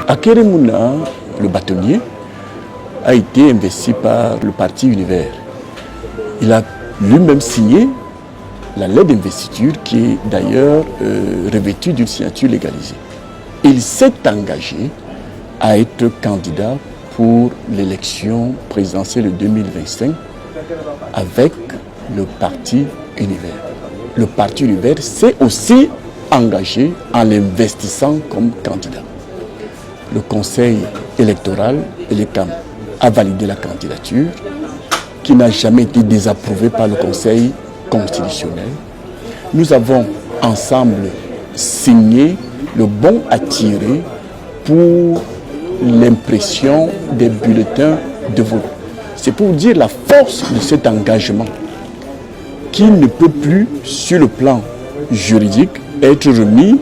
Akere Mouna, le bâtonnier, a été investi par le parti Univers. Il a lui-même signé la lettre d'investiture qui est d'ailleurs revêtue d'une signature légalisée. Il s'est engagé à être candidat pour l'élection présidentielle de 2025 avec le parti Univers. Le parti Univers s'est aussi engagé en l'investissant comme candidat. Le conseil électoral, l'ECAM, a validé la candidature qui n'a jamais été désapprouvée par le conseil constitutionnel. Nous avons ensemble signé le bon à tirer pour l'impression des bulletins de vote. C'est pour vous dire la force de cet engagement qui ne peut plus, sur le plan juridique, être remis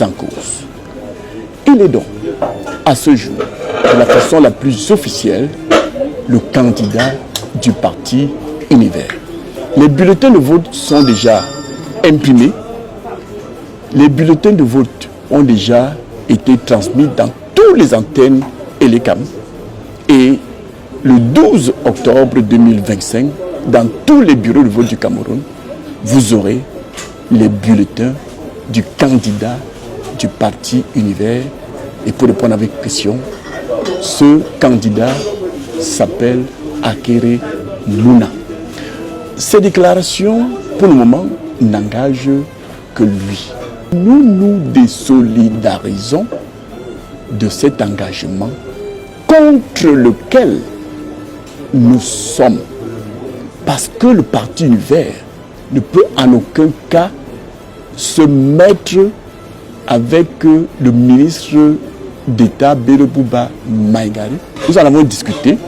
en cause. Il est donc, à ce jour, de la façon la plus officielle, le candidat du parti Univers. Les bulletins de vote sont déjà imprimés. Les bulletins de vote ont déjà été transmis dans toutes les antennes et les cams. Et le 12 octobre 2025, dans tous les bureaux de vote du Cameroun, vous aurez les bulletins du candidat du parti Univers. Et pour répondre avec pression, ce candidat s'appelle Akere Mouna. Ces déclarations, pour le moment, n'engagent que lui. Nous nous désolidarisons de cet engagement contre lequel nous sommes. Parce que le parti Univers ne peut en aucun cas se mettre avec le ministre d'État Bello Bouba Maïgari. Nous en avons discuté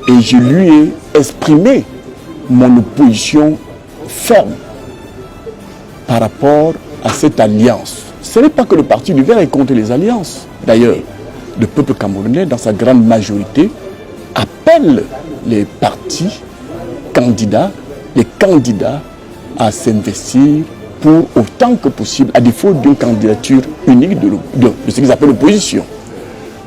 et je lui ai exprimé mon opposition ferme par rapport à cette alliance. Ce n'est pas que le parti Univers est contre les alliances. D'ailleurs, le peuple camerounais, dans sa grande majorité, appelle les partis candidats, les candidats à s'investir pour autant que possible, à défaut d'une candidature unique de ce qu'ils appellent l'opposition,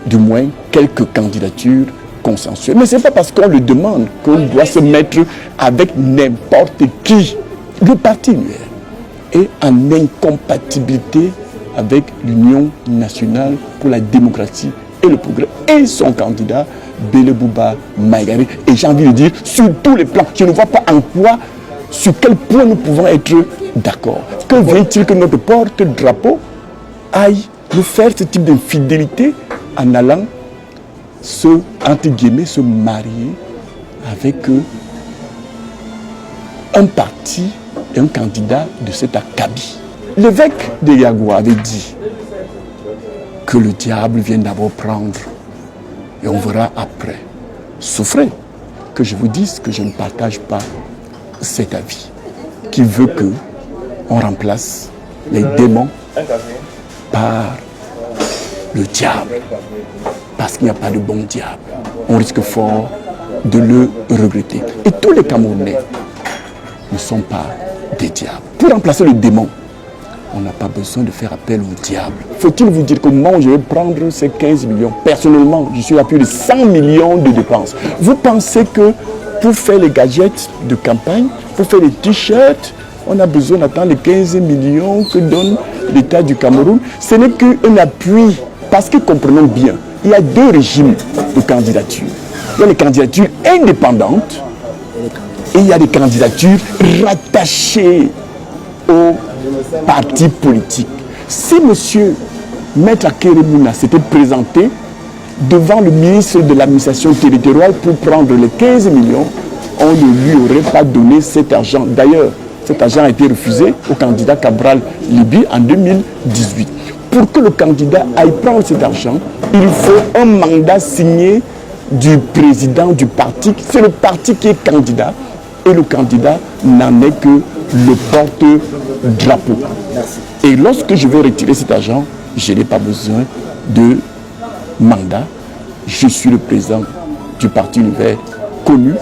du moins quelques candidatures consensuelles. Mais ce n'est pas parce qu'on le demande qu'on doit se mettre avec n'importe qui. Le parti Univers est en incompatibilité avec l'Union nationale pour la démocratie et le progrès et son candidat Bello Bouba Maïgari. Et j'ai envie de dire, sur tous les plans, je ne vois pas en quoi, sur quel point nous pouvons être d'accord. Que vient-il que notre porte-drapeau aille nous faire ce type d'infidélité en allant entre guillemets, se marier avec un parti et un candidat de cet acabit. L'évêque de Yagoua avait dit que le diable vient d'abord prendre et on verra après. Souffrez que je vous dise que je ne partage pas cet avis qui veut que on remplace les démons par le diable. Parce qu'il n'y a pas de bon diable. On risque fort de le regretter. Et tous les Camerounais ne sont pas des diables. Pour remplacer le démon, on n'a pas besoin de faire appel au diable. Faut-il vous dire comment je vais prendre ces 15 millions? Personnellement, je suis à plus de 100 millions de dépenses. Vous pensez que pour faire les gadgets de campagne, pour faire les t-shirts, on a besoin d'attendre les 15 millions que donne l'État du Cameroun? Ce n'est qu'un appui. Parce que comprenons bien, il y a deux régimes de candidature. Il y a les candidatures indépendantes et il y a des candidatures rattachées aux partis politiques. Si M. Maître Akere Mouna s'était présenté devant le ministre de l'administration territoriale pour prendre les 15 millions, on ne lui aurait pas donné cet argent. D'ailleurs, cet argent a été refusé au candidat Cabral Liby en 2018. Pour que le candidat aille prendre cet argent, il faut un mandat signé du président du parti. C'est le parti qui est candidat et le candidat n'en est que le porte-drapeau. Et lorsque je vais retirer cet argent, je n'ai pas besoin de mandat. Je suis le président du parti Univers connu